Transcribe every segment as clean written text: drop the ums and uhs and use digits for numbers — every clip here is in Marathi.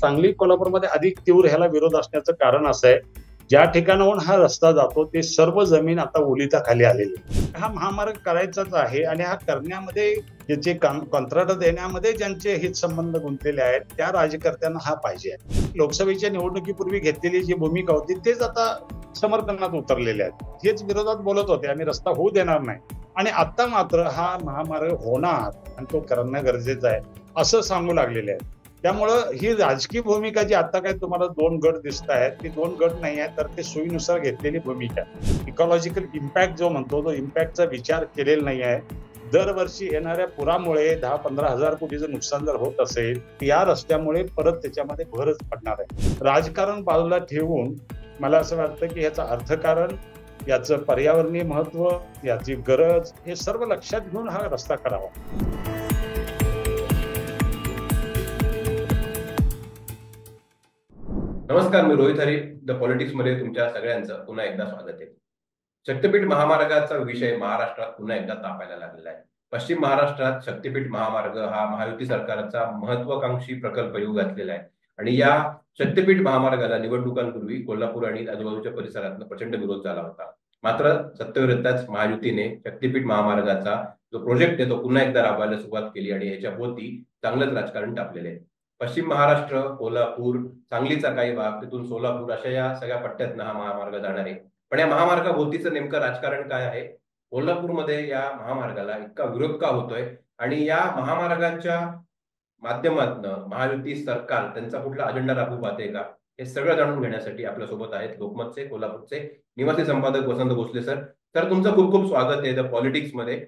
सांगली कोल्हापूरमध्ये अधिक तीव्र ह्याला विरोध असण्याचं कारण असं आहे, ज्या ठिकाणाहून हा रस्ता जातो ते सर्व जमीन आता ओलिताखाली आलेली आहे. हा महामार्ग करायचाच आहे आणि हा करण्यामध्ये ज्याचे कंत्राट देण्यामध्ये ज्यांचे हितसंबंध गुंतलेले आहेत त्या राज्यकर्त्यांना हा पाहिजे आहे. लोकसभेच्या निवडणुकीपूर्वी घेतलेली जी भूमिका होती तेच आता समर्थनात उतरलेले आहेत. हेच विरोधात बोलत होते आम्ही रस्ता होऊ देणार नाही, आणि आता मात्र हा महामार्ग होणार आणि तो करणं गरजेचं आहे असं सांगू लागलेले आहेत. त्यामुळं ही राजकीय भूमिका जी आता काय तुम्हाला दोन गट दिसत आहेत ती दोन गट नाही आहे, तर ते सोयीनुसार घेतलेली भूमिका आहे. इकॉलॉजिकल इम्पॅक्ट जो म्हणतो तो इम्पॅक्टचा विचार केलेला नाही आहे. दरवर्षी येणाऱ्या पुरामुळे 10-15 हजार कोटीचं नुकसान जर होत असेल या रस्त्यामुळे परत त्याच्यामध्ये भरच पडणार आहे. राजकारण बाजूला ठेवून मला असं वाटतं की याचं अर्थकारण, याचं पर्यावरणीय महत्व, याची गरज हे सर्व लक्षात घेऊन हा रस्ता करावा. नमस्कार, मी रोहित हरी. द पॉलिटिक्स मध्ये तुमच्या सगळ्यांचं पुन्हा एकदा स्वागत आहे. शक्तीपीठ महामार्गाचा विषय महाराष्ट्रात पुन्हा एकदा तापायला लागलेला आहे. पश्चिम महाराष्ट्रात शक्तीपीठ महामार्ग हा महायुती सरकारचा महत्वाकांक्षी प्रकल्प येऊ घातलेला आहे आणि या शक्तीपीठ महामार्गाला निवडणुकांपूर्वी कोल्हापूर आणि आजूबाजूच्या परिसरात प्रचंड विरोध झाला होता. मात्र सत्तेवर महायुतीने शक्तीपीठ महामार्गाचा जो प्रोजेक्ट आहे तो पुन्हा एकदा राबवायला सुरुवात केली आणि याच्या भोवती चांगलंच राजकारण तापलेले आहे. पश्चिम महाराष्ट्र, कोल्हापूर, सांगलीचा काही भाग, तिथून सोलापूर अशा या सगळ्या पट्ट्यातनं हा महामार्ग जाणार आहे. पण या महामार्गाभोवतीचं नेमकं राजकारण काय आहे? कोल्हापूरमध्ये या महामार्गाला इतका विरोध का होतोय आणि या महामार्गाच्या माध्यमातून महायुती सरकार त्यांचा कुठला अजेंडा राबवू पाहते का, हे सगळं जाणून घेण्यासाठी आपल्यासोबत आहेत लोकमतचे कोल्हापूरचे निवासी संपादक वसंत भोसले सर. तर तुमचं खूप खूप स्वागत आहे द पॉलिटिक्स मध्ये.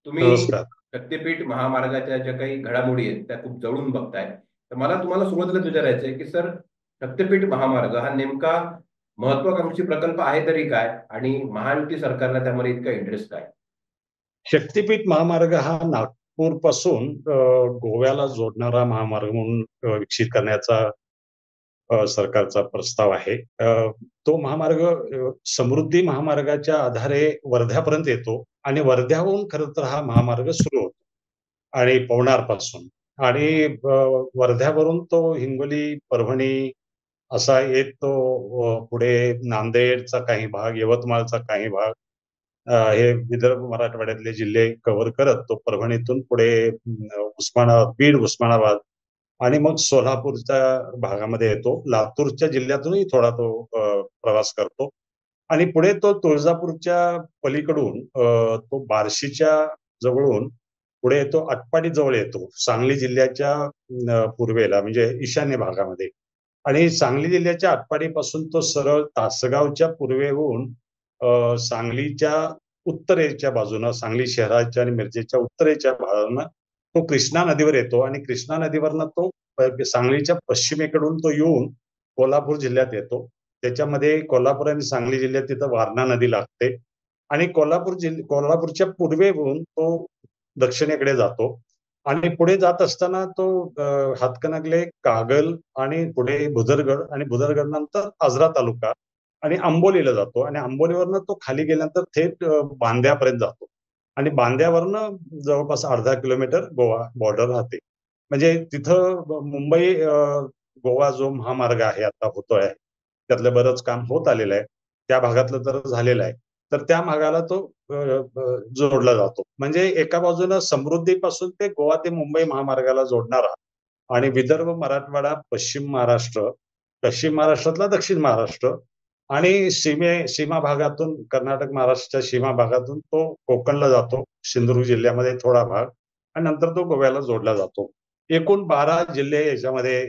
तुम्ही शक्तीपीठ महामार्गाच्या ज्या काही घडामोडी आहेत त्या खूप जवळून बघताय. तर मला तुम्हाला सुरुवातीला विचारायचंय की सर, शक्तीपीठ महामार्ग हा नेमका महत्वाकांक्षी प्रकल्प आहे तरी काय, आणि महायुती सरकारला त्यामध्ये इतका इंटरेस्ट काय? शक्तीपीठ महामार्ग हा नागपूर पासून गोव्याला जोडणारा महामार्ग म्हणून विकसित करण्याचा सरकारचा प्रस्ताव आहे. तो महामार्ग समृद्धी महामार्गाच्या आधारे वर्ध्यापर्यंत येतो आणि वर्ध्याहून खरं तर हा महामार्ग सुरू होतो आणि पवनार पासून, आणि वर्ध्यावरून तो हिंगोली, परभणी असा येत तो पुढे नांदेडचा काही भाग, यवतमाळचा काही भाग, हे विदर्भ मराठवाड्यातले जिल्हे कव्हर करत तो परभणीतून पुढे उस्मानाबाद, बीड, उस्मानाबाद आणि मग सोलापूरच्या भागामध्ये येतो. लातूरच्या जिल्ह्यातूनही थोडा तो प्रवास करतो आणि पुढे तो तुळजापूरच्या पलीकडून तो बार्शीच्या जवळून पुढे येतो, आटपाडी जवळ येतो, सांगली जिल्ह्याच्या पूर्वेला म्हणजे ईशान्य भागामध्ये. आणि सांगली जिल्ह्याच्या आटपाडीपासून तो सरळ तासगावच्या पूर्वेहून सांगलीच्या उत्तरेच्या बाजूनं, सांगली शहराच्या आणि मिरजेच्या उत्तरेच्या बाजूनं तो कृष्णा नदीवर येतो आणि कृष्णा नदीवरनं तो सांगलीच्या पश्चिमेकडून तो येऊन कोल्हापूर जिल्ह्यात येतो. त्याच्यामध्ये कोल्हापूर आणि सांगली जिल्ह्यात तिथं वारणा नदी लागते आणि कोल्हापूरच्या पूर्वेहून तो दक्षिणेकडे जातो आणि पुढे जात असताना तो हातकणंगले, कागल आणि पुढे भुदरगड आणि भुदरगड नंतर आजरा तालुका आणि आंबोलीला जातो आणि आंबोलीवरनं तो खाली गेल्यानंतर थेट बांद्यापर्यंत जातो आणि बांद्यावरनं जवळपास अर्धा किलोमीटर गोवा बॉर्डर राहते. म्हणजे तिथं मुंबई गोवा जो महामार्ग आहे आता होतोय त्यातलं बरंच काम होत आलेलं आहे, त्या भागातलं तर झालेलं आहे, तर त्या भागाला तो जोडला जातो. म्हणजे एका बाजूला समृद्धीपासून ते गोवा ते मुंबई महामार्गाला जोडणारा आणि विदर्भ, मराठवाडा, पश्चिम महाराष्ट्रातला दक्षिण महाराष्ट्र आणि सीमा भागातून कर्नाटक महाराष्ट्राच्या सीमा भागातून तो कोकणला जातो, सिंधुदुर्ग जिल्ह्यामध्ये थोडा भाग, आणि नंतर तो गोव्याला जोडला जातो. एकूण 12 जिल्हे याच्यामध्ये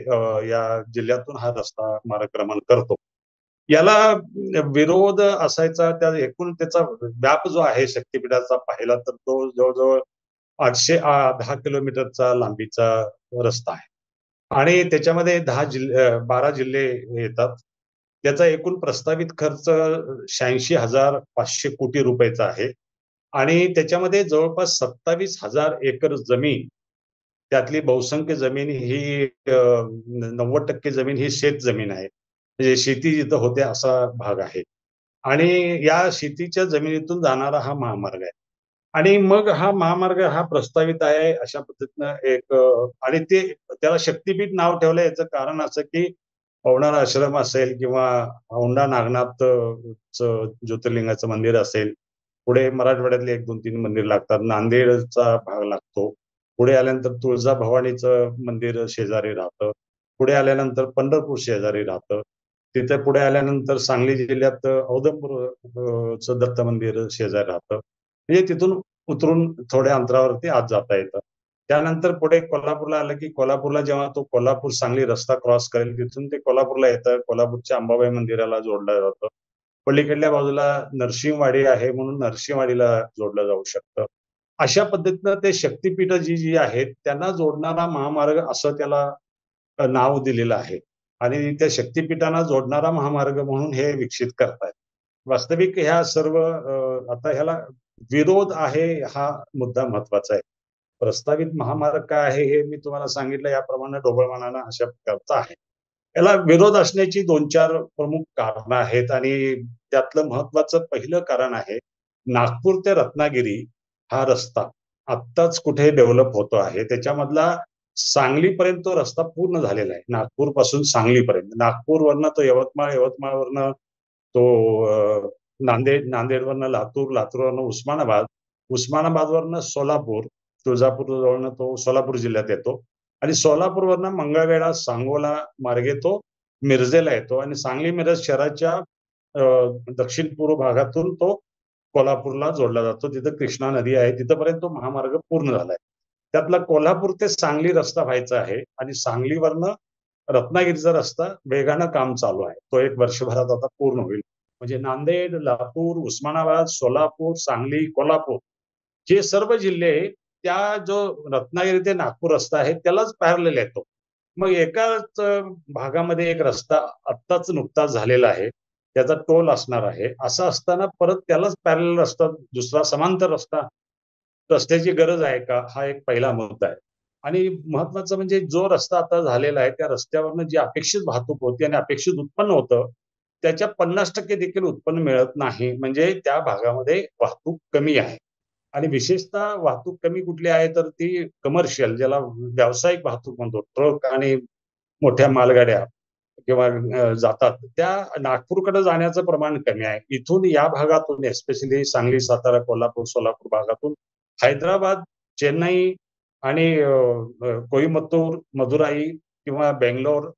या जिल्ह्यातून हा रस्ता मार्गक्रमण करतो. याला विरोध असायचा, त्या एकूण त्याचा व्याप जो आहे शक्तीपीठाचा पाहिला तर तो जवळजवळ 810 किलोमीटरचा लांबीचा रस्ता आहे आणि त्याच्यामध्ये 12 जिल्हे येतात. त्याचा एकूण प्रस्तावित खर्च 86,500 कोटी रुपयाचा आहे आणि त्याच्यामध्ये जवळपास 27,000 एकर जमीन, त्यातली बहुसंख्य जमीन ही 90% जमीन ही शेत जमीन आहे, म्हणजे शेती जिथं होते असा भाग आहे आणि या शेतीच्या जमिनीतून जाणारा हा महामार्ग आहे. आणि मग हा महामार्ग हा प्रस्तावित आहे अशा पद्धतीनं एक आणि ते त्याला शक्तीपीठ नाव ठेवलं याचं कारण असं की पवनार आश्रम असेल किंवा औंढा नागनाथ ज्योतिर्लिंगाचं मंदिर असेल, पुढे मराठवाड्यातले 1-2-3 मंदिर लागतात. नांदेडचा भाग लागतो. पुढे आल्यानंतर तुळजाभवानीचं मंदिर शेजारी राहतं. पुढे आल्यानंतर पंढरपूर शेजारी राहतं. तिथे पुढे आल्यानंतर सांगली जिल्ह्यात औदंबरचं दत्त मंदिर शेजारी राहतं. म्हणजे तिथून उतरून थोड्या अंतरावरती आत जाता येतं. त्यानंतर पुढे कोल्हापूरला आलं की कोल्हापूरला जेव्हा तो कोल्हापूर सांगली रस्ता क्रॉस करेल तिथून ते कोल्हापूरला येतं. कोल्हापूरच्या अंबाबाई मंदिराला जोडलं जातं. पलीकडल्या बाजूला नरसिंहवाडी आहे म्हणून नरसिंहवाडीला जोडलं जाऊ शकतं. अशा पद्धतीनं ते शक्तिपीठ जी आहेत त्यांना जोडणारा महामार्ग असं त्याला नाव दिलेलं आहे आणि त्या शक्तिपीठांना जोडणारा महामार्ग म्हणून हे विकसित करतायत. वास्तविक ह्या सर्व आता ह्याला विरोध आहे हा मुद्दा महत्वाचा आहे. प्रस्तावित महामार्ग काय आहे हे मी तुम्हाला सांगितलं याप्रमाणे ढोबळमानानं अशा प्रकारचा आहे. याला विरोध असण्याची 2-4 प्रमुख कारणं आहेत आणि त्यातलं महत्वाचं पहिलं कारण आहे, नागपूर ते रत्नागिरी हा रस्ता आत्ताच कुठे डेव्हलप होतो आहे. त्याच्यामधला सांगलीपर्यंत तो रस्ता पूर्ण झालेला आहे. नागपूरपासून सांगलीपर्यंत. नागपूरवरनं तो यवतमाळ, यवतमाळवरनं तो नांदेड, नांदेडवरनं लातूर, लातूरवरनं उस्मानाबाद, उस्मानाबादवरनं सोलापूर, तुळजापूर जवळनं तो सोलापूर जिल्ह्यात येतो आणि सोलापूरवरनं मंगळवेढा, सांगोला मार्गे तो मिरजेला येतो आणि सांगली मिरज शहराच्या दक्षिण पूर्व भागातून तो कोल्हापूरला जोडला जातो. तिथं कृष्णा नदी आहे. तिथपर्यंत तो महामार्ग पूर्ण झालाय. त्यातला कोल्हापूर ते सांगली रस्ता व्हायचा आहे आणि सांगलीवरनं रत्नागिरीचा रस्ता वेगानं काम चालू आहे. तो 1 वर्षभरात आता पूर्ण होईल. म्हणजे नांदेड, लातूर, उस्मानाबाद, सोलापूर, सांगली, कोल्हापूर हे सर्व जिल्हे त्या जो रत्नागिरी ते नागपूर रस्ता आहे त्यालाच पॅरलल येतो. मग एकाच भागामध्ये एक रस्ता आत्ताच नुकताच झालेला आहे. त्याचा टोल असणार आहे. असं असताना परत त्यालाच पॅरलल रस्ता दुसरा समांतर रस्त्याची गरज आहे का? हा एक पहिला मुद्दा आहे. आणि महत्वाचं म्हणजे जो रस्ता आता झालेला आहे त्या रस्त्यावरनं जी अपेक्षित वाहतूक होती आणि अपेक्षित उत्पन्न होतं, त्याच्या 50% देखील उत्पन्न मिळत नाही. म्हणजे त्या भागामध्ये वाहतूक कमी आहे. आणि विशेषतः वाहतूक कमी कुठली आहे तर ती कमर्शियल ज्याला व्यावसायिक वाहतूक म्हणतो. ट्रक आणि मोठ्या मालगाड्या किंवा जातात. त्या नागपूरकडे जाण्याचं प्रमाण कमी आहे. इथून या भागातून एस्पेशली सांगली, सातारा, कोल्हापूर, सोलापूर भागातून हैदराबाद, चेन्नई आणि कोईम्बतूर, मदुराई किंवा बेंगलोर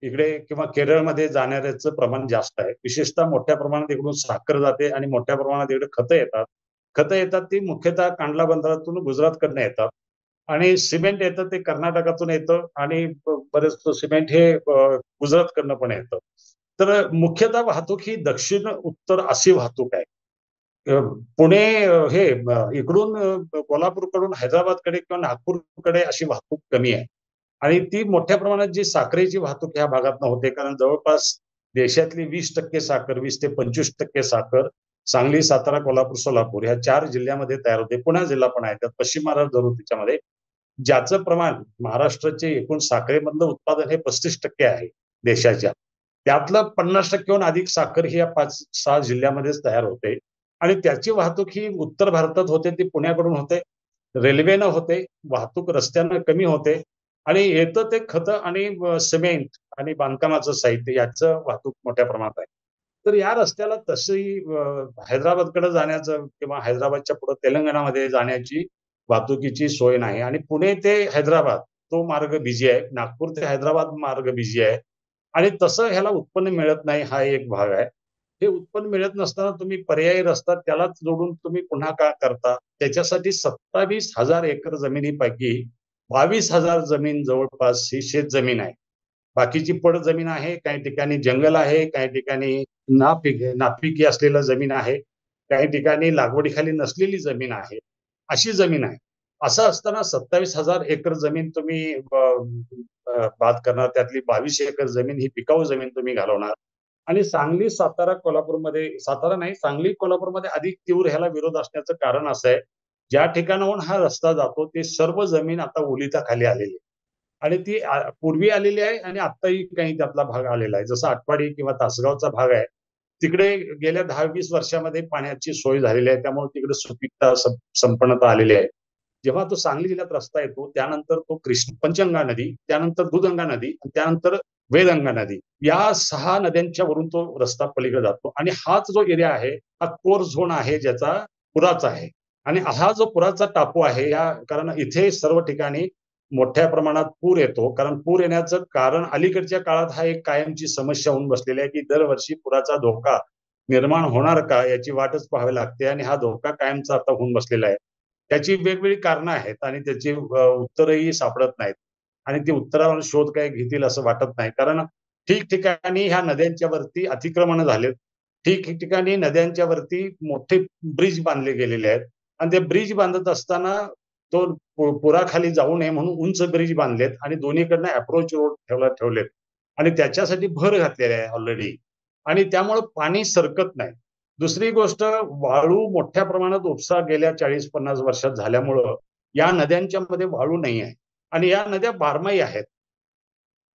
इकडे किंवा केरळमध्ये जाणाऱ्याचं प्रमाण जास्त आहे. विशेषतः मोठ्या प्रमाणात इकडून साखर जाते आणि मोठ्या प्रमाणात इकडे खतं येतात. खतं येतात ती मुख्यतः कांडला बंदरातून गुजरातकडनं येतात आणि सिमेंट येतं ते कर्नाटकातून येतं आणि बरेच सिमेंट हे गुजरातकडनं पण येतं. तर मुख्यतः वाहतूक ही दक्षिण उत्तर अशी वाहतूक आहे. अ, पुणे हे इकडून कोल्हापूरकडून हैदराबादकडे किंवा नागपूरकडे अशी वाहतूक कमी आहे. आणि ती मोठ्या प्रमाणात जी साखरेची वाहतूक ह्या भागातनं होते कारण जवळपास देशातली 20% साखर 20 ते 25% साखर सांगली, सातारा, कोल्हापूर, सोलापूर ह्या 4 जिल्ह्यामध्ये तयार होते. पुणे जिल्हा पण आहे त्यात पश्चिम महाराष्ट्र धरून त्याच्यामध्ये ज्याचं प्रमाण महाराष्ट्राचे एकूण साखरेमधलं उत्पादन हे 35% आहे देशाच्या. त्यातलं 50% हून अधिक साखर ही या 5-6 जिल्ह्यामध्येच तयार होते आणि त्याची वाहतूक ही उत्तर भारतात होते ती पुण्याकडून होते. रेल्वेनं होते, वाहतूक रस्त्यानं कमी होते आणि येतं ते खतं आणि सिमेंट आणि बांधकामाचं साहित्य याचं वाहतूक मोठ्या प्रमाणात आहे. तर या रस्त्याला तशी हैदराबादकडे जाण्याचं किंवा हैदराबादच्या पुढे तेलंगणामध्ये जाण्याची वाहतुकीची सोय नाही आणि पुणे ते हैदराबाद तो मार्ग बिझी आहे. नागपूर ते हैदराबाद मार्ग बिझी आहे आणि तसं ह्याला उत्पन्न मिळत नाही हा एक भाग आहे. हे उत्पन्न मिळत नसताना तुम्ही पर्यायी रस्ता त्यालाच जोडून तुम्ही पुन्हा का करता? त्याच्यासाठी 27,000 एकर जमिनीपैकी 22,000 जमीन जवळपास ही शेतजमीन आहे. बाकीची पड जमीन आहे, काही ठिकाणी जंगल आहे, काही ठिकाणी नापिकी असलेलं जमीन आहे, काही ठिकाणी लागवडीखाली नसलेली जमीन आहे. अशी जमीन आहे. असं असताना 27,000 एकर जमीन तुम्ही बाद करणार. त्यातली 22 एकर जमीन ही पिकाऊ जमीन तुम्ही घालवणार आणि सांगली, सातारा, कोल्हापूरमध्ये सातारा नाही, सांगली, कोल्हापूरमध्ये अधिक तीव्र ह्याला विरोध असण्याचं कारण असं आहे, ज्या ठिकाणाहून हा रस्ता जातो ते सर्व जमीन आता ओलिताखाली आलेली आहे. आणि ती पूर्वी आलेली आहे आणि आत्ताही काही त्यातला भाग आलेला आहे. जसं आटपाडी किंवा तासगावचा भाग आहे. तिकडे गेल्या 10-20 वर्षामध्ये पाण्याची सोय झालेली आहे, त्यामुळे तिकडे सुपीकता संपन्नता आलेली आहे. जेव्हा तो सांगली जिल्ह्यात रस्ता येतो, त्यानंतर तो कृष्ण पंचगंगा नदी, त्यानंतर दूधगंगा नदी आणि त्यानंतर वेदगंगा नदी, या 6 नद्यांच्या वरून तो रस्ता पलीकडे जातो. आणि हाच जो एरिया आहे, हा कोर झोन आहे, ज्याचा पुराचा आहे. आणि हा जो पुराचा टापू आहे, या कारण इथे सर्व ठिकाणी मोठ्या प्रमाणात पूर येतो. कारण पूर येण्याचं कारण अलीकडच्या काळात हा एक कायमची समस्या होऊन बसलेली आहे, की दरवर्षी पुराचा धोका निर्माण होणार का याची वाटच पाहावी लागते, आणि हा धोका कायमचा आता होऊन बसलेला आहे. त्याची वेगवेगळी कारणं आहेत आणि त्याची उत्तरही सापडत नाहीत. आणि ती उत्तरावर शोध काही घेतील असं वाटत नाही. कारण ठिकठिकाणी ह्या नद्यांच्या वरती अतिक्रमण झालेत. ठिकठिकाणी नद्यांच्या वरती मोठे ब्रिज बांधले गेलेले आहेत. आणि ते ब्रिज बांधत असताना तो पुराखाली जाऊ नये म्हणून उंच ब्रिज बांधलेत आणि दोन्हीकडनं अप्रोच रोड ठेवलेत. आणि त्याच्यासाठी भर घातलेली आहे ऑलरेडी. आणि त्यामुळे पाणी सरकत नाही. दुसरी गोष्ट, वाळू मोठ्या प्रमाणात उपसा गेल्या 40-50 वर्षात झाल्यामुळं या नद्यांच्या मध्ये वाळू नाही आहे. आणि या नद्या बारमाही आहेत.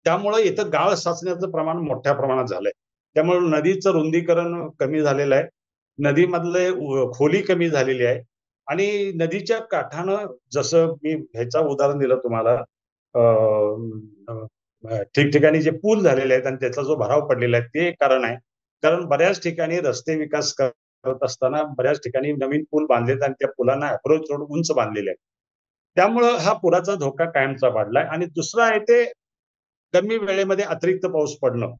त्यामुळे इथं गाळ साचण्याचं प्रमाण मोठ्या प्रमाणात झालंय. त्यामुळे नदीचं रुंदीकरण कमी झालेलं आहे. नदीमधले खोली कमी झालेली आहे. आणि नदीच्या काठानं, जसं मी ह्याचं उदाहरण दिलं तुम्हाला, ठिकठिकाणी जे पूल झालेले आहेत आणि त्याचा जो भराव पडलेला आहे, ते एक कारण आहे. कारण बऱ्याच ठिकाणी रस्ते विकास करत असताना बऱ्याच ठिकाणी नवीन पूल बांधलेत आणि त्या पुलांना अप्रोच रोड उंच बांधलेले आहेत. त्यामुळं हा पुराचा धोका कायमचा वाढलाय. आणि दुसरं आहे ते कमी वेळेमध्ये अतिरिक्त पाऊस पडणं.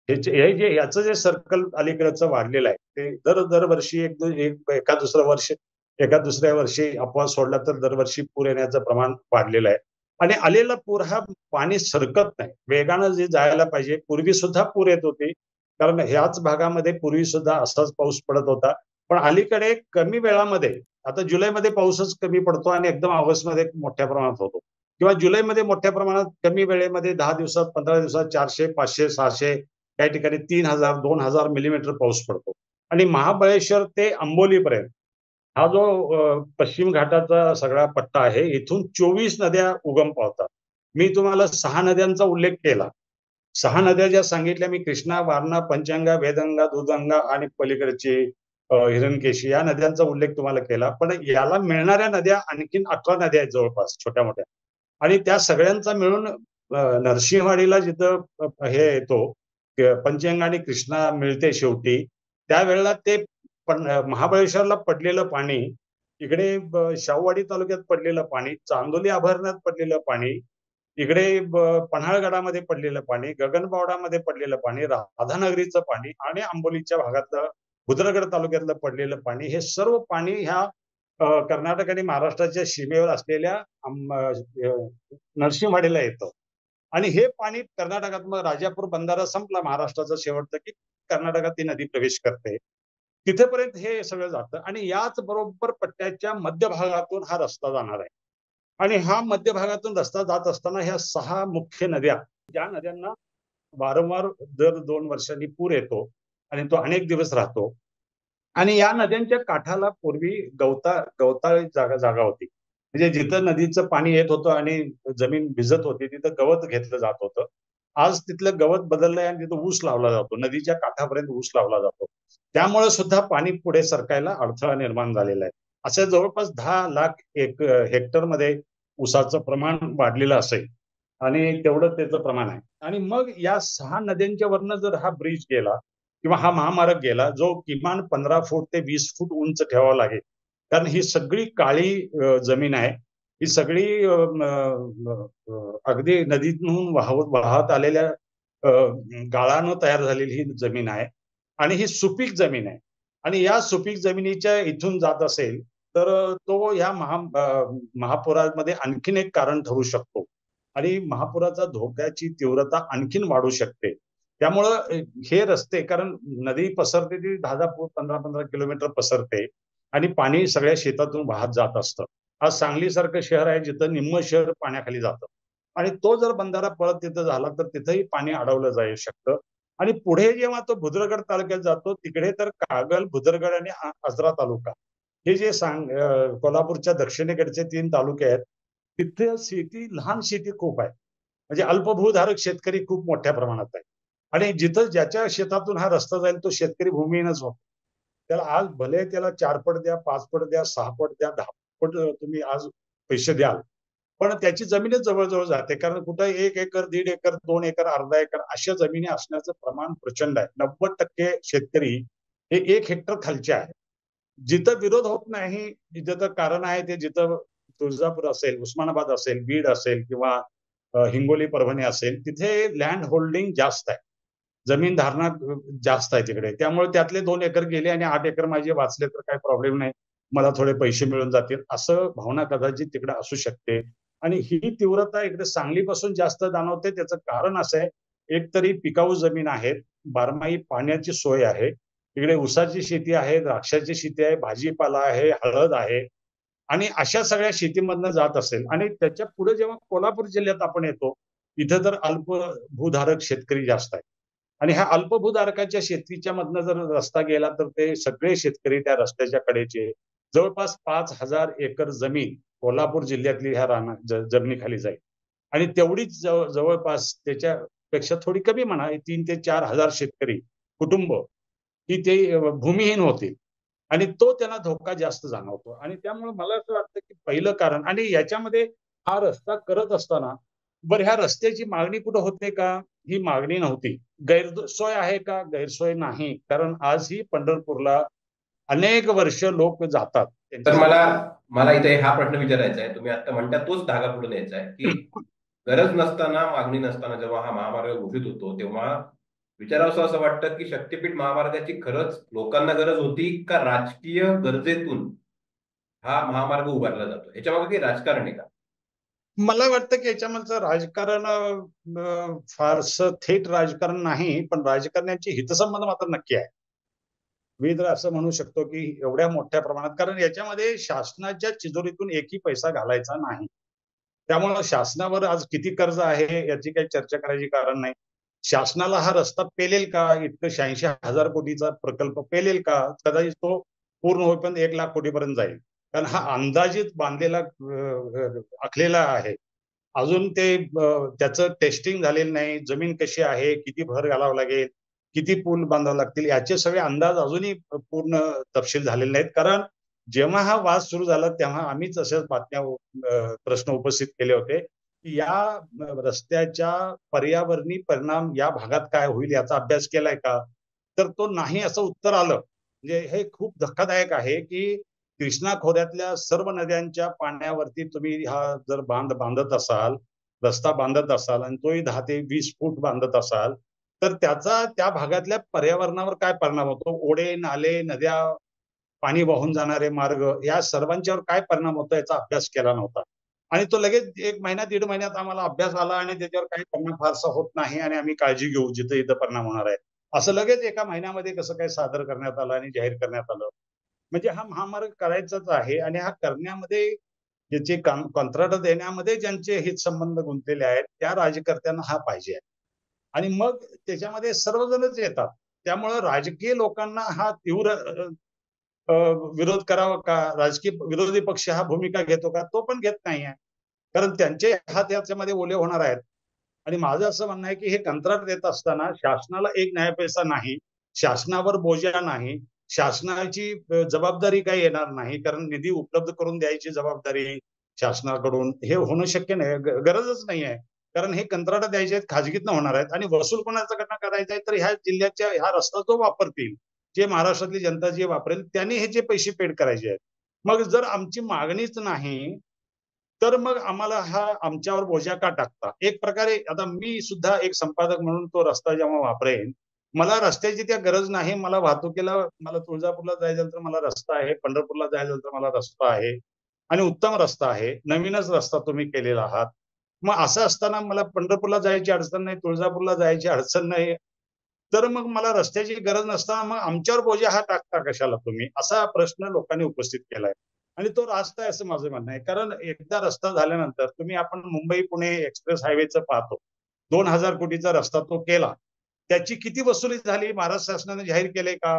हे जे याचं जे सर्कल अलीकडचं वाढलेलं आहे, ते दरवर्षी एका दुसरं वर्ष, एका दुसऱ्या वर्षी अपवाद सोडला तर दरवर्षी पूर येण्याचं प्रमाण वाढलेलं आहे. आणि आलेला पूर हा पाणी सरकत नाही. वेगानं जे जायला पाहिजे, पूर्वी सुद्धा पूर येत होते. कारण ह्याच भागामध्ये पूर्वी सुद्धा असाच पाऊस पडत होता. पण अलीकडे कमी वेळामध्ये, आता जुलैमध्ये पाऊसच कमी पडतो आणि एकदम ऑगस्टमध्ये मोठ्या प्रमाणात होतो. किंवा जुलैमध्ये मोठ्या प्रमाणात, कमी वेळेमध्ये 10 दिवसात, 15 दिवसात 400, 500, 600, काही ठिकाणी 3000, 2000 मिलीमीटर पाऊस पडतो. आणि महाबळेश्वर ते अंबोलीपर्यंत हा जो पश्चिम घाटाचा सगळा पट्टा आहे, इथून 24 नद्या उगम पावतात. मी तुम्हाला 6 नद्यांचा उल्लेख केला. 6 नद्या ज्या सांगितल्या मी, कृष्णा, वारणा, पंचगंगा, वेदगंगा, दूधगंगा आणि पलीकडची हिरणकेशी, या नद्यांचा उल्लेख तुम्हाला केला. पण याला मिळणाऱ्या नद्या आणखीन 18 नद्या आहेत जवळपास, छोट्या मोठ्या. आणि त्या सगळ्यांचा मिळून नरसिंहवाडीला जिथं हे येतो, पंचगंगा आणि कृष्णा मिळते शेवटी, त्यावेळेला ते महाबळेश्वरला पडलेलं पाणी, इकडे शाहूवाडी तालुक्यात पडलेलं पाणी, चांदोली अभयारण्यात पडलेलं पाणी, इकडे पन्हाळगडामध्ये पडलेलं पाणी, गगनबावडामध्ये पडलेलं पाणी, राधानगरीचं पाणी आणि आंबोलीच्या भागातलं भुदरगड तालुक्यातलं पडलेलं पाणी, हे सर्व पाणी ह्या कर्नाटक आणि महाराष्ट्राच्या सीमेवर असलेल्या नरसिंहवाडीला येतं. आणि हे पाणी कर्नाटकात, मग राजापूर बंधारा संपला महाराष्ट्राचा शेवटचा, की कर्नाटकात ती नदी प्रवेश करते. तिथेपर्यंत हे सगळं जातं. आणि याच बरोबर पट्ट्याच्या मध्यभागातून हा रस्ता जाणार आहे. आणि हा मध्य भागातून रस्ता जात असताना ह्या 6 मुख्य नद्या, ज्या नद्यांना वारंवार दर 2 वर्षांनी पूर येतो आणि तो अनेक दिवस राहतो. आणि या नद्यांच्या काठाला पूर्वी गवताळी जागा होती. म्हणजे जिथं नदीचं पाणी येत होतं आणि जमीन भिजत होती, तिथं गवत घेतलं जात होतं. आज तिथलं गवत बदललंय आणि तिथं ऊस लावला जातो. नदीच्या काठापर्यंत ऊस लावला जातो. त्यामुळे सुद्धा पाणी पुढे सरकायला अडथळा निर्माण झालेला आहे. अशा जवळपास 10 लाख हेक्टरमध्ये ऊसाचं प्रमाण वाढलेलं असेल. आणि तेवढं त्याचं प्रमाण आहे. आणि मग या 6 नद्यांच्या वरनं जर हा ब्रिज गेला किंवा हा महामार्ग गेला, जो किमान 15 फूट ते 20 फूट उंच ठेवावा लागेल. कारण ही सगळी काळी जमीन आहे. ही सगळी अगदी नदीतून वाहत आलेल्या गाळानं तयार झालेली ही जमीन आहे. आणि ही सुपीक जमीन आहे. आणि या सुपीक जमिनीच्या इथून जात असेल, तर तो या महापुरामध्ये आणखीन एक कारण ठरू शकतो. आणि महापुराचा धोक्याची तीव्रता आणखीन वाढू शकते. त्यामुळं हे रस्ते, कारण नदी पसरते ती 10-10 फूट, 15-15 किलोमीटर पसरते आणि पाणी सगळ्या शेतातून वाहत जात असतं. आज सांगलीसारखं शहर आहे जिथं निम्म शहर पाण्याखाली जातं. आणि तो जर बंधारा परत तिथं झाला तर तिथंही पाणी अडवलं जाऊ शकतं. आणि पुढे जेव्हा तो भुदरगड तालुक्यात जातो, तिकडे तर कागल, भुदरगड आणि आजरा तालुका, हे जे कोल्हापूरच्या दक्षिणेकडचे 3 तालुके आहेत, तिथे लहान शेती खूप आहे. म्हणजे अल्पभूधारक शेतकरी खूप मोठ्या प्रमाणात आहे. आणि जिथं ज्याच्या शेतातून हा रस्ता जाईल तो शेतकरी भूमिहीनच होतो. त्याला आज भले त्याला 4 पट द्या, 5 पट द्या, 6 पट द्या, 10 पट तुम्ही आज पैसे द्याल, पण त्याची जमीनच जवळ-जवळ जाते. कारण कुठं 1 एकर, 1.5 एकर, 2 एकर, अर्धा एकर अशा जमिनी असण्याचं प्रमाण प्रचंड आहे. 90% शेतकरी हे 1 हेक्टर खालचे आहे. जिथं विरोध होत नाही, जिथं तर कारण आहे ते जिथं तुळजापूर असेल, उस्मानाबाद असेल, बीड असेल किंवा हिंगोली, परभणी असेल, तिथे लँड होल्डिंग जास्त आहे. जमीन धारणा जास्त आहे तिकडे. त्यामुळे त्यातले 2 एकर गेले आणि 8 एकर माझे वाचले तर काही प्रॉब्लेम नाही. मला थोडे पैसे मिळून जातील, असं भावना कदाचित तिकडे असू शकते. आणि ही तीव्रता इकडे सांगलीपासून जास्त जाणवते. त्याचं कारण असं आहे, एक तरी पिकाऊ जमीन आहेत, बारमाही पाण्याची सोय आहे. तिकडे ऊसाची शेती आहे, द्राक्षाची शेती आहे, भाजीपाला आहे, हळद आहे आणि अशा सगळ्या शेतीमधनं जात असेल आणि त्याच्या पुढे जेव्हा कोल्हापूर जिल्ह्यात आपण येतो, इथं तर अल्प भूधारक शेतकरी जास्त आहेत. आणि ह्या अल्पभूधारकाच्या शेतीच्या मधनं जर रस्ता गेला तर ते सगळे शेतकरी त्या रस्त्याच्या कडेचे जवळपास 5,000 एकर जमीन कोल्हापूर जिल्ह्यातली ह्या जमिनीखाली जाईल. आणि तेवढीच जवळपास त्याच्यापेक्षा थोडी कमी म्हणा 3 ते 4,000 शेतकरी कुटुंब की ते भूमिहीन होतील. आणि तो त्यांना धोका जास्त जाणवतो. आणि त्यामुळे मला असं वाटतं की पहिलं कारण आणि याच्यामध्ये हा रस्ता करत असताना बरं ह्या रस्त्याची मागणी कुठं होते का? ही मागणी नव्हती. गैरसोय आहे का? गैरसोय नाही. कारण आजही पंढरपूरला अनेक वर्ष लोक जातात. तर त्यांच्यासाठी मला मला इथे हा प्रश्न विचारायचा आहे. तुम्ही आता म्हणता तोच धागा पुढे न्यायचा आहे, की गरज नसताना, मागणी नसताना जेव्हा हा महामार्ग घोषित होतो, तेव्हा विचारावं असं वाटतं की शक्तीपीठ महामार्गाची खरंच लोकांना गरज होती का राजकीय गरजेतून हा महामार्ग उभारला जातो? ह्याच्या मागे काही राजकारण आहे का? मला वाटतं की याच्यामधलं राजकारण फारसं थेट राजकारण नाही, पण राजकारण्याचे हितसंबंध मात्र नक्की आहे. मी तर असं म्हणू शकतो की एवढ्या मोठ्या प्रमाणात कारण याच्यामध्ये शासनाच्या तिजोरीतून एकही पैसा घालायचा नाही. त्यामुळं शासनावर आज किती कर्ज आहे याची काही चर्चा करायची कारण नाही. शासनाला हा रस्ता पेलेल का? इतकं 86,000 कोटीचा प्रकल्प पेलेल का? कदाचित तो पूर्ण होईपर्यंत 1,00,000 कोटीपर्यंत जाईल. कारण हा अंदाजित बांधलेला आखलेला आहे. अजून ते त्याचं टेस्टिंग झालेलं नाही. जमीन कशी आहे, किती भर घालावं लागेल, किती पूल बांधावे लागतील याचे सगळे अंदाज अजूनही पूर्ण तपशील झालेले नाहीत. कारण जेव्हा हा वाद सुरू झाला तेव्हा आम्हीच अशाच बातम्या प्रश्न उपस्थित केले होते, की या रस्त्याच्या पर्यावरणीय परिणाम या भागात काय होईल याचा अभ्यास केलाय का? तर तो नाही असं उत्तर आलं. म्हणजे हे खूप धक्कादायक आहे, की कृष्णा खोऱ्यातल्या सर्व नद्यांच्या पाण्यावरती तुम्ही हा जर बांधत असाल, रस्ता बांधत असाल आणि तोही 10 ते 20 फूट बांधत असाल, तर त्याचा त्या भागातल्या पर्यावरणावर काय परिणाम होतो? ओढे, नाले, नद्या, पाणी वाहून जाणारे मार्ग या सर्वांच्यावर काय परिणाम होतो याचा अभ्यास केला नव्हता. आणि तो लगेच 1 महिना, 1.5 महिन्यात आम्हाला अभ्यास आला आणि त्याच्यावर काही परिणाम फारसा होत नाही आणि आम्ही काळजी घेऊ जिथं इथं परिणाम होणार आहे. असं लगेच एका महिन्यामध्ये कसं काय सादर करण्यात आलं आणि जाहीर करण्यात आलं. म्हणजे हा महामार्ग करायचाच आहे आणि हा करण्यामध्ये ज्याचे कंत्राट देण्यामध्ये ज्यांचे हितसंबंध गुंतलेले आहेत, त्या राज्यकर्त्यांना हा पाहिजे आहे. आणि मग त्याच्यामध्ये सर्वजणच येतात. त्यामुळं राजकीय लोकांना हा तीव्र अ, विरोध करावा का? राजकीय विरोधी पक्ष हा भूमिका घेतो का? तो पण घेत नाहीये. कारण त्यांचे हात याच्यामध्ये ओले होणार आहेत. आणि माझं असं म्हणणं आहे, की हे कंत्राट देत असताना शासनाला एक न्यायपैसा नाही, शासनावर बोजा नाही, शासनाची जबाबदारी काही येणार नाही. कारण निधी उपलब्ध करून द्यायची जबाबदारी शासनाकडून हे होणं शक्य नाही. गरजच नाहीये. कारण हे कंत्राट द्यायचे आहेत, खाजगीतनं होणार आहेत आणि वसूल कोणाच्याकडनं करायचा आहे, तर ह्या जिल्ह्याच्या हा रस्ता जो वापरतील, जे महाराष्ट्रातली जनता जे वापरेल, त्यांनी ह्याचे पैसे पेड करायचे आहेत. मग जर आमची मागणीच नाही, तर मग आम्हाला हा आमच्यावर बोजा का टाकता? एक प्रकारे आता मी सुद्धा एक संपादक म्हणून तो रस्ता जेव्हा वापरेन, मला रस्त्याची त्या गरज नाही. मला तुळजापूरला जायचं झालं तर मला रस्ता आहे. पंढरपूरला जायचं झालं तर मला रस्ता आहे आणि उत्तम रस्ता आहे. नवीनच रस्ता तुम्ही केलेला आहात. मग असं असताना मला पंढरपूरला जायची अडचण नाही, तुळजापूरला जायची अडचण नाही. तर मग मला रस्त्याची गरज नसताना मग आमच्यावर बोजा हा टाकता कशाला तुम्ही? असा प्रश्न लोकांनी उपस्थित केलाय. आणि तो रास्त आहे असं माझं म्हणणं आहे. कारण एकदा रस्ता झाल्यानंतर आपण मुंबई-पुणे एक्सप्रेस हायवेचं पाहतो. 2,000 कोटीचा रस्ता तो केला. त्याची किती वसुली झाली महाराष्ट्र शासनाने जाहीर केलंय का?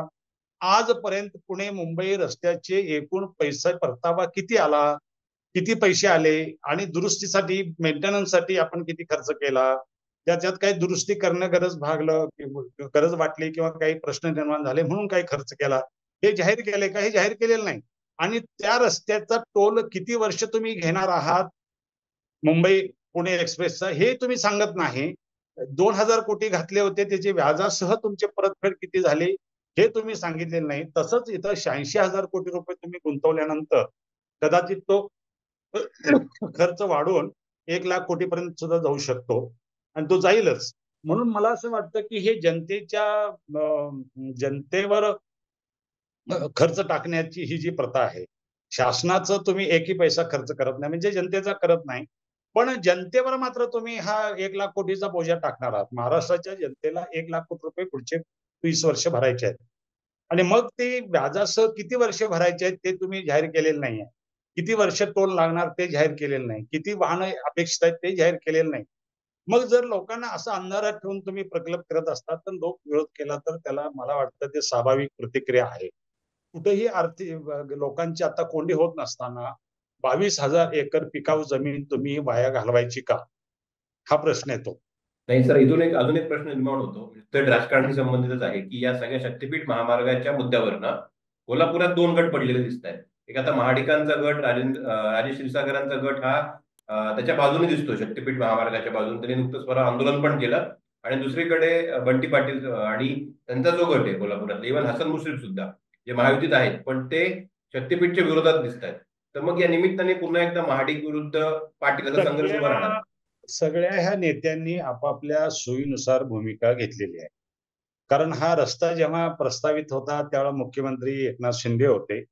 आजपर्यंत पुणे-मुंबई रस्त्याचे एकूण पैसे परतावा किती आला? किती पैसे आले? आणि दुरुस्तीसाठी, मेंटेनन्ससाठी आपण किती खर्च केला? त्याच्यात काही दुरुस्ती करणं गरज भागलं, गरज वाटली किंवा काही प्रश्न निर्माण झाले म्हणून काही खर्च केला, हे जाहीर केले का? हे जाहीर केलेलं नाही. आणि त्या रस्त्याचा टोल किती वर्ष तुम्ही घेणार आहात, मुंबई पुणे एक्सप्रेसचा, हे तुम्ही सांगत नाही. 2,000 कोटी घातले होते, त्याची व्याजासह तुमची परतफेड किती झाली हे तुम्ही सांगितलेलं नाही. तसंच इथं 86,000 कोटी रुपये तुम्ही गुंतवल्यानंतर कदाचित तो खर्च वाढून 1,00,000 कोटीपर्यंत सुद्धा जाऊ शकतो आणि तो जाईलच. म्हणून मला असं वाटतं की हे जनतेवर खर्च टाकण्याची ही जी प्रथा आहे, शासनाचं तुम्ही एकही पैसा खर्च करत नाही, म्हणजे जनतेचा करत नाही. पण जनतेवर मात्र तुम्ही हा 1,00,000 कोटीचा बोजा टाकणार आहात. महाराष्ट्राच्या जनतेला 1,00,000 कोटी रुपये पुढचे 20 वर्ष भरायचे आहेत. आणि मग ते व्याजासह किती वर्ष भरायचे आहेत ते तुम्ही जाहीर केलेलं नाहीये. किती वर्ष टोल लागणार ते जाहीर केलेलं नाही. किती वाहनं अपेक्षित आहेत ते जाहीर केलेलं नाही. मग जर लोकांना असं अंधारात ठेवून तुम्ही प्रकल्प करत असतात, तर लोक विरोध केला तर त्याला मला वाटतं ते स्वाभाविक प्रतिक्रिया आहे. कुठेही आर्थिक लोकांची आता कोंडी होत नसताना 22,000 एकर पिकाऊ जमीन तुम्ही वाया घालवायची का? हा प्रश्न येतो. नाही सर, इथून अजून एक प्रश्न निर्माण होतो, तर राजकारणी संबंधितच आहे की या सगळ्या शक्तीपीठ महामार्गाच्या मुद्द्यावर ना कोल्हापुरात दोन गट पडलेले दिसत आहेत. एक आता महाडिकांचा गट, राजेश क्षीरसागरांचा गट हा त्याच्या बाजूने दिसतो, शक्तीपीठ महामार्गाच्या बाजूने. त्यांनी नुकतंच परवा आंदोलन पण केलं. आणि दुसरीकडे बंटी पाटील आणि त्यांचा जो गट आहे कोल्हापुरात, इव्हन हसन मुश्रीफ सुद्धा, जे महायुतीत आहेत पण ते शक्तीपीठच्या विरोधात दिसत आहेत. तर मग या निमित्ताने पुन्हा एकदा महाडिक विरुद्ध पाटील असा संघर्ष उभा राहणार. सगळ्या ह्या नेत्यांनी आपापल्या सोयीनुसार भूमिका घेतलेली आहे. कारण हा रस्ता जेव्हा प्रस्तावित होता त्यावेळेला मुख्यमंत्री एकनाथ शिंदे होते.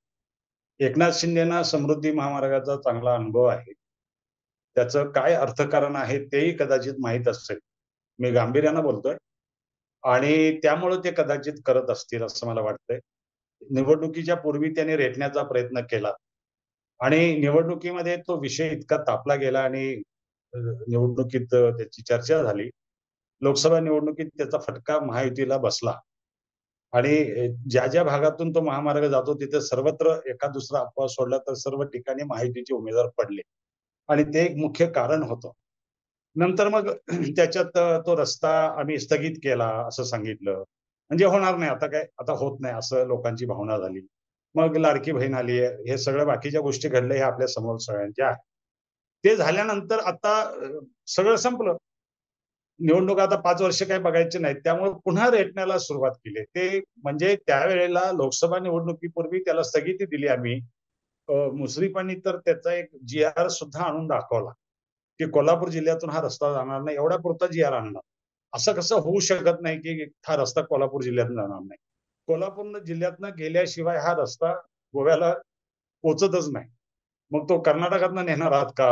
एकनाथ शिंदेना समृद्धी महामार्गाचा चांगला अनुभव आहे. त्याचं काय अर्थकारण आहे तेही कदाचित माहीत असेल. मी गांभीर्यानं बोलतोय. आणि त्यामुळे ते कदाचित करत असतील असं मला वाटतंय. निवडणुकीच्या पूर्वी त्यांनी रेटण्याचा प्रयत्न केला आणि निवडणुकीमध्ये तो विषय इतका तापला गेला आणि निवडणुकीत त्याची चर्चा झाली. लोकसभा निवडणुकीत त्याचा फटका महायुतीला बसला आणि ज्या ज्या भागातून तो महामार्ग जातो तिथे सर्वत्र एका दुसरा अपवाद सोडला तर सर्व ठिकाणी महायुतीचे उमेदवार पडले आणि ते एक मुख्य कारण होतं. नंतर मग त्याच्यात तो रस्ता आम्ही स्थगित केला असं सांगितलं. म्हणजे होणार नाही आता, काय आता होत नाही असं लोकांची भावना झाली. मग लाडकी बहीण आली आहे, हे सगळ्या बाकीच्या गोष्टी घडल्या हे आपल्या समोर सगळ्यांच्या आहे. ते झाल्यानंतर आता सगळं संपलं. निवडणूक आता 5 वर्ष काही बघायचे नाहीत. त्यामुळे पुन्हा रेटण्याला सुरुवात केली. ते म्हणजे त्यावेळेला लोकसभा निवडणुकीपूर्वी त्याला स्थगिती दिली आम्ही. मुश्रीफांनी तर त्याचा एक जी-आर सुद्धा आणून दाखवला, की कोल्हापूर जिल्ह्यातून हा रस्ता जाणार नाही, एवढा पुरता जी-आर आणला. असं कसं होऊ शकत नाही, की हा रस्ता कोल्हापूर जिल्ह्यातून जाणार नाही. कोल्हापूर जिल्ह्यातनं गेल्याशिवाय हा रस्ता गोव्याला पोहोचतच नाही. मग तो कर्नाटकातनं नेणार आहात का?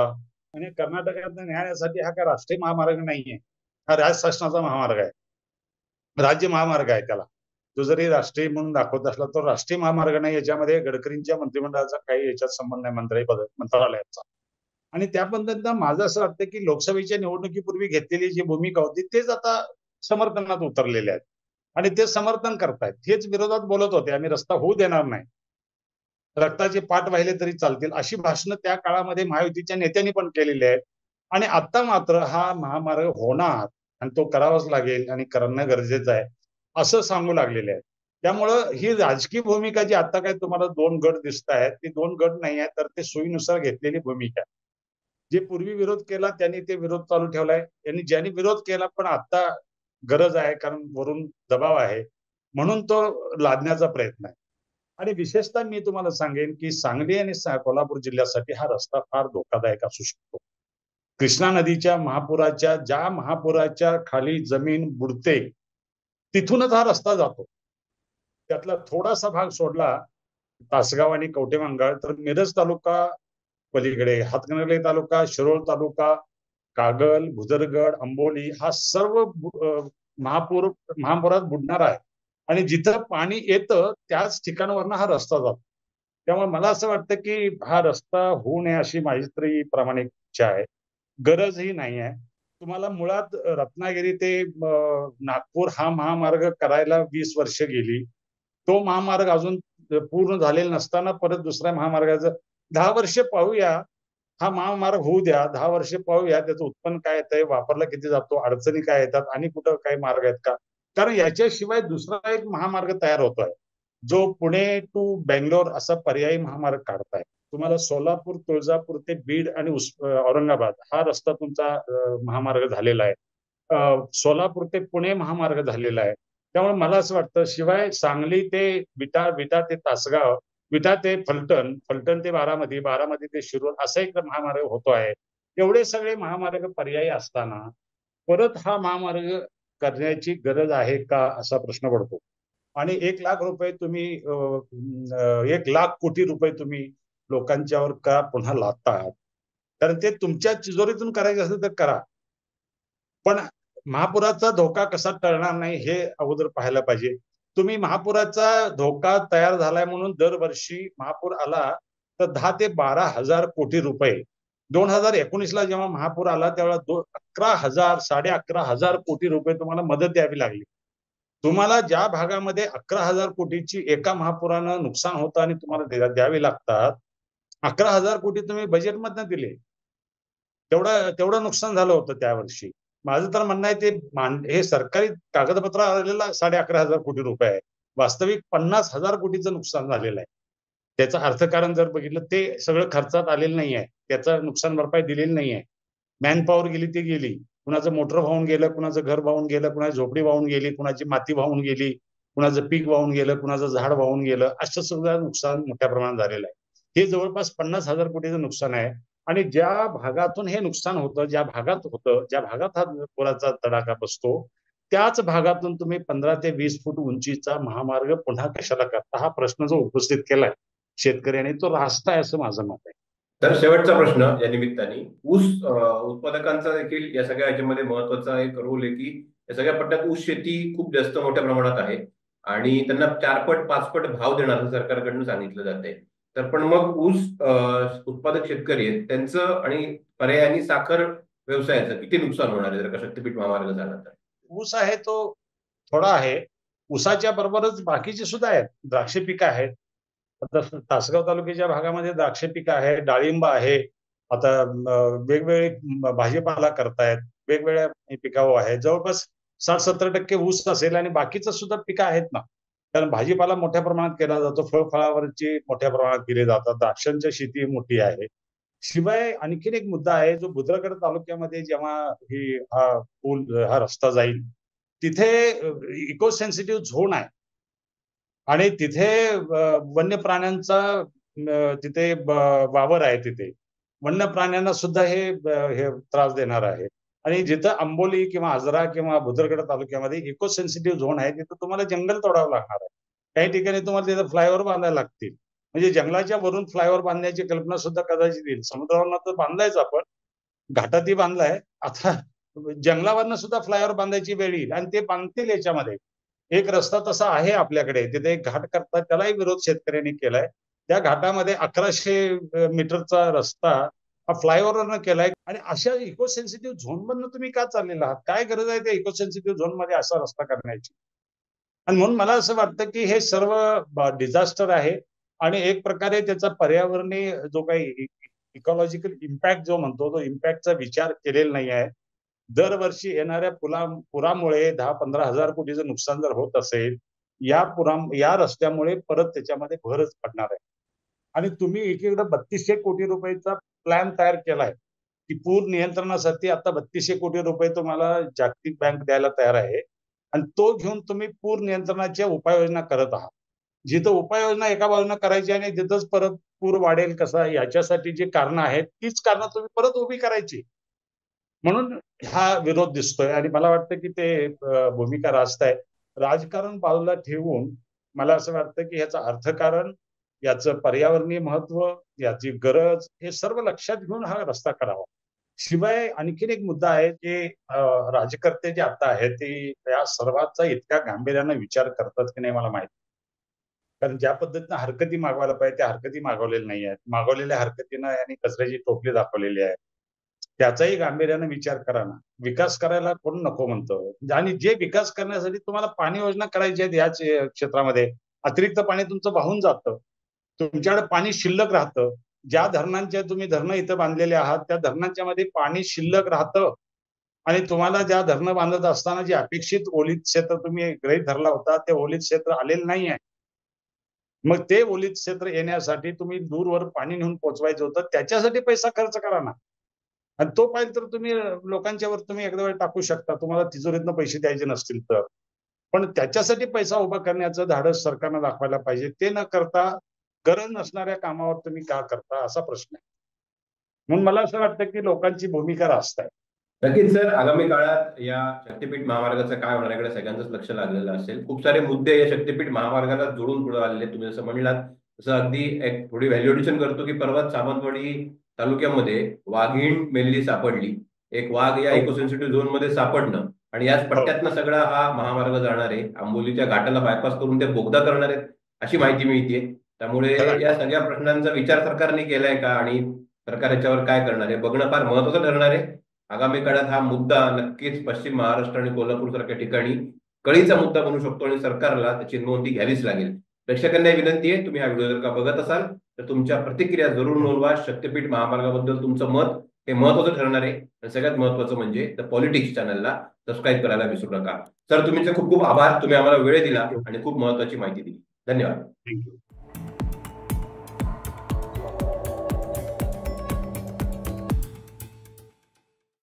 आणि कर्नाटकातनं नेण्यासाठी हा काय राष्ट्रीय महामार्ग नाहीये. हा राज्य शासनाचा महामार्ग आहे. राज्य महामार्ग आहे त्याला. तो जरी राष्ट्रीय म्हणून दाखवत असला तो राष्ट्रीय महामार्ग नाही. याच्यामध्ये गडकरींच्या मंत्रिमंडळाचा काही याच्यात संबंध नाही, मंत्रालयाचा. आणि त्या पद्धतीनं माझं असं वाटतं की लोकसभेच्या निवडणुकीपूर्वी घेतलेली जी भूमिका होती तेच आता समर्थनात उतरलेले आहेत आणि ते समर्थन करतायत. हेच विरोधात बोलत होते आम्ही रस्ता होऊ देणार नाही, रक्ताचे पाठ वाहिले तरी चालतील, अशी भाषणं त्या काळामध्ये महायुतीच्या नेत्यांनी पण केलेली आहेत. आणि आता मात्र हा महामार्ग होणार आणि तो करावाच लागेल आणि करणं गरजेचं आहे असं सांगू लागलेले आहेत. त्यामुळं ही राजकीय भूमिका जी आता काय तुम्हाला 2 गट दिसत आहेत, ती 2 गट नाही आहेत, तर ते सोयीनुसार घेतलेली भूमिका आहे. जे पूर्वी विरोध केला त्यांनी ते विरोध चालू ठेवलाय. यांनी ज्यांनी विरोध केला पण आता गरज आहे कारण वरून दबाव आहे म्हणून तो लादण्याचा प्रयत्न आहे. आणि विशेषतः मी तुम्हाला सांगेन की सांगली आणि कोल्हापूर जिल्ह्यासाठी हा रस्ता फार धोकादायक असू शकतो. कृष्णा नदीच्या महापुराच्या खाली जमीन बुडते तिथूनच हा रस्ता जातो. त्यातला थोडासा भाग सोडला तासगाव आणि कवठेमहांकाळ तर मिरज तालुका पलीकडे, हातकणंगले तालुका, शिरोळ तालुका, कागल, भुदरगड, अंबोली हा सर्व महापुरात बुडणार आहे. आणि जिथं पाणी येतं त्याच ठिकाणावरनं हा रस्ता जातो. त्यामुळे मला असं वाटतं की हा रस्ता होऊ नये अशी माझी तरी प्रामाणिक इच्छा आहे. गरजही नाही आहे. तुम्हाला मुळात रत्नागिरी ते नागपूर हा महामार्ग करायला 20 वर्ष गेली. तो महामार्ग अजून पूर्ण झालेला नसताना परत दुसऱ्या महामार्गाचं 10 वर्ष पाहूया. हा महामार्ग होऊ द्या, 10 वर्ष पाहूया त्याचं उत्पन्न काय येतंय, वापरला किती जातो, अडचणी काय येतात आणि कुठं काही मार्ग आहेत का. कारण याच्याशिवाय दुसरा एक महामार्ग तयार होतोय, जो पुणे टू बेंगलोर असा पर्यायी महामार्ग काढताय. तुम्हाला सोलापूर, तुळजापूर ते बीड आणि औरंगाबाद हा रस्ता तुमचा महामार्ग झालेला आहे. सोलापूर ते पुणे महामार्ग झालेला आहे. त्यामुळे मला असं वाटतं, शिवाय सांगली ते विटा, विटा ते तासगाव, विटा ते फलटण, फलटण ते बारामती, बारामती ते शिरूर असा एक महामार्ग होतो आहे. एवढे सगळे महामार्ग पर्यायी असताना परत हा महामार्ग करण्याची गरज आहे का असा प्रश्न पडतो. आणि 1 लाख रुपये तुम्ही 1 लाख कोटी रुपये तुम्ही लोकांच्यावर का पुन्हा लादतात. कारण ते तुमच्या तिजोरीतून करायचं असेल तर करा, पण महापुराचा धोका कसा टळणार नाही हे अगोदर पाहायला पाहिजे. तुम्ही महापुराचा धोका तयार झालाय म्हणून दरवर्षी महापूर आला तर 10 ते 12 हजार कोटी रुपये, 2019ला जेव्हा महापूर आला त्यावेळेला 11,000 11,500 कोटी रुपये तुम्हाला मदत द्यावी लागली. तुम्हाला ज्या भागामध्ये 11,000 कोटीची एका महापुरानं नुकसान होतं आणि तुम्हाला द्यावी लागतात, 11,000 कोटी तुम्ही बजेटमधनं दिले. तेवढं तेवढं नुकसान झालं होतं त्या वर्षी. माझं तर म्हणणं आहे ते हे सरकारी कागदपत्र आलेला 11,500 कोटी रुपये आहे. वास्तविक 50,000 कोटीचं नुकसान झालेलं आहे. त्याचं अर्थकारण जर बघितलं ते सगळं खर्चात आलेलं नाही आहे. त्याचं नुकसान भरपाई दिलेली नाही आहे. मॅनपॉवर गेली ती गेली. कुणाचं मोटर वाहून गेलं, कुणाचं घर वाहून गेलं, कुणाची झोपडी वाहून गेली, कुणाची माती वाहून गेली, कुणाचं पीक वाहून गेलं, कुणाचं झाड वाहून गेलं, असं सगळं नुकसान मोठ्या प्रमाणात झालेलं आहे. हे जवळपास 50,000 कोटीचं नुकसान आहे. आणि ज्या भागातून हे नुकसान होतं, ज्या भागात होतं, ज्या भागात हा पुराचा तडाखा बसतो, त्याच भागातून तुम्ही 15 ते 20 फूट उंचीचा महामार्ग पुन्हा कशाला करता, हा प्रश्न जो उपस्थित केलाय शेतकऱ्यांनी तो रास्ता असं माझं मत आहे. तर शेवटचा प्रश्न या निमित्ताने, ऊस उत्पादकांचा देखील या सगळ्या ह्याच्यामध्ये महत्वाचा एक रोल आहे की या सगळ्या पट्ट्यात ऊस शेती खूप जास्त मोठ्या प्रमाणात आहे आणि त्यांना 4 पट 5 पट भाव देणार सरकारकडून सांगितलं जाते. तर पण मग ऊस उत्पादक शेतकरी आहेत त्यांचं आणि पर्यायाने साखर व्यवसायाचं किती नुकसान होणार आहे जर का शक्तीपीठ महामार्ग झाला तर? ऊस आहे तो थोडा आहे. ऊसाच्या बरोबरच बाकीचे सुद्धा आहेत. द्राक्ष पिकं आहेत. आता तासगाव तालुक्याच्या भागामध्ये द्राक्ष पिकं आहे, डाळिंब आहे. आता वेगवेगळे भाजीपाला करतायत, वेगवेगळ्या पिकावं आहे. जवळपास 60-70% ऊस असेल आणि बाकीचं सुद्धा पिकं आहेत ना. कारण भाजीपाला मोठ्या प्रमाणात केला जातो, फळफळावरची मोठ्या प्रमाणात केली जातात, द्राक्षांची शेती मोठी आहे. शिवाय आणखीन एक मुद्दा आहे जो बुद्रगड तालुक्यामध्ये जेव्हा हा रस्ता जाईल, तिथे इको सेन्सिटिव्ह झोन आहे आणि तिथे वन्य प्राण्यांचा तिथे वावर आहे. तिथे वन्य प्राण्यांना सुद्धा हे त्रास देणार आहे. आणि जिथं आंबोली किंवा आजरा किंवा बुद्रगड तालुक्यामध्ये इको सेन्सिटिव्ह झोन आहे तिथं तुम्हाला जंगल तोडावं लागणार आहे. काही ठिकाणी तुम्हाला तिथं फ्लायओव्हर बांधायला लागतील. म्हणजे जंगलाच्या वरून फ्लायओव्हर बांधण्याची कल्पना सुद्धा कदाचित येईल. समुद्रावरनं तर बांधलायच आपण, घाटातही बांधलाय. आता जंगलावरनं सुद्धा फ्लायओव्हर बांधायची वेळ येईल आणि ते बांधतील याच्यामध्ये. एक रस्ता तसा आहे आपल्याकडे, तिथे एक घाट करतात, त्यालाही विरोध शेतकऱ्यांनी केलाय. त्या घाटामध्ये 1100 मीटरचा रस्ता हा फ्लायओव्हरनं केलाय. आणि अशा इको सेन्सिटिव्ह झोन मधनं तुम्ही का चाललेला आहात? काय गरज आहे त्या इको सेन्सिटिव्ह झोन मध्ये असा रस्ता करण्याची? आणि म्हणून मला असं वाटतं की हे सर्व डिझास्टर आहे आणि एक प्रकारे त्याचा पर्यावरणीय जो काही इकॉलॉजिकल इम्पॅक्ट जो म्हणतो तो इम्पॅक्टचा विचार केलेला नाही आहे. दरवर्षी येणाऱ्या पुरामुळे 10-15 हजार कोटीचं नुकसान जर होत असेल, या रस्त्यामुळे परत त्याच्यामध्ये भरच पडणार आहे. आणि तुम्ही एकीकडे 3200 कोटी रुपयाचा प्लॅन तयार केलाय की पूर नियंत्रणासाठी आता 3200 कोटी रुपये तुम्हाला जागतिक बँक द्यायला तयार आहे आणि तो घेऊन तुम्ही पूर नियंत्रणाच्या उपाययोजना करत आहात. जिथं उपाययोजना एका बाजूने करायची आणि तिथंच परत पूर वाढेल कसा याच्यासाठी जी कारणं आहेत तीच कारणं तुम्ही परत उभी करायची. म्हणून हा विरोध दिसतोय आणि मला वाटतं की ते भूमिका रास्त आहे. राजकारण बाजूला ठेवून मला असं वाटतं की ह्याचं अर्थकारण, याचं पर्यावरणीय महत्व, याची गरज हे सर्व लक्षात घेऊन हा रस्ता करावा. शिवाय आणखीन एक मुद्दा आहे की राजकर्ते जे आता आहेत ते या सर्वांचा इतक्या गांभीर्यानं विचार करतात की नाही मला माहिती. कारण ज्या पद्धतीनं हरकती मागवायला पाहिजे त्या हरकती मागवलेल्या नाही आहेत. मागवलेल्या हरकतीनं यांनी कचऱ्याची टोपली दाखवलेली आहे. त्याचाही गांभीर्यानं विचार करा ना. विकास करायला कोण नको म्हणतं. आणि जे विकास करण्यासाठी तुम्हाला पाणी योजना करायची आहेत या क्षेत्रामध्ये, अतिरिक्त पाणी तुमचं वाहून जातं. तुमच्याकडे पाणी शिल्लक राहतं. ज्या धरणांच्या तुम्ही धरणं इथं बांधलेले आहात त्या धरणांच्या मध्ये पाणी शिल्लक राहतं आणि तुम्हाला ज्या धरणं बांधत असताना जे अपेक्षित ओलित क्षेत्र तुम्ही गृहीत धरला होता ते ओलित क्षेत्र आलेलं नाही आहे. मग ते ओलित क्षेत्र येण्यासाठी तुम्ही दूरवर पाणी नेऊन पोहोचवायचं होतं, त्याच्यासाठी पैसा खर्च करा ना. आणि तो पाहिजे तर तुम्ही लोकांच्यावर तुम्ही एकदा वेळ टाकू शकता, तुम्हाला तिजोरीतनं पैसे द्यायचे नसतील तर. पण त्याच्यासाठी पैसा उभा करण्याचं धाडस सरकारनं दाखवायला पाहिजे. ते न करता गरज नसणाऱ्या कामावर तुम्ही का करता असा प्रश्न आहे. म्हणून मला असं वाटतं की लोकांची भूमिका रास्त आहे. नक्कीच सर, आगामी काळात या शक्तीपीठ महामार्गाचं काय होणार याकडे सगळ्यांचंच लक्ष लागलेलं असेल. खूप सारे मुद्दे या शक्तीपीठ महामार्गाला जोडून पुढे आलेले. तुम्ही जसं म्हणलात तसं अगदी एक थोडी व्हॅल्युएशन करतो की परवा सावंतवाडी तालुक्यामध्ये वाघीण मेल्ली सापडली. एक वाघ या इकोसेन्सिटिव्ह झोन मध्ये सापडणं आणि याच पट्ट्यातनं सगळा हा महामार्ग जाणार आहे. आंबोलीच्या घाटाला बायपास करून ते बोगदा करणार आहेत अशी माहिती मिळते. त्यामुळे या सगळ्या प्रश्नांचा विचार सरकारने केलाय का आणि सरकार याच्यावर काय करणार आहे बघणं फार महत्वाचं ठरणार आहे. आगामी काळात हा मुद्दा नक्कीच पश्चिम महाराष्ट्र आणि कोल्हापूर सारख्या ठिकाणी कळीचा मुद्दा बनू शकतो आणि सरकारला त्याची नोंदी घ्यावीच लागेल. प्रेक्षकांना विनंती आहे, तुम्ही हा व्हिडिओ जर का बघत असाल तर तुमच्या प्रतिक्रिया जरूर नोंदवा. शक्तीपीठ महामार्गाबद्दल तुमचं मत हे महत्वाचं ठरणार आहे. आणि सगळ्यात महत्वाचं म्हणजे द पॉलिटिक्स चॅनलला सबस्क्राईब करायला विसरू नका. सर, तुमचे खूप खूप आभार. तुम्ही आम्हाला वेळ दिला आणि खूप महत्वाची माहिती दिली. धन्यवाद. थँक्यू.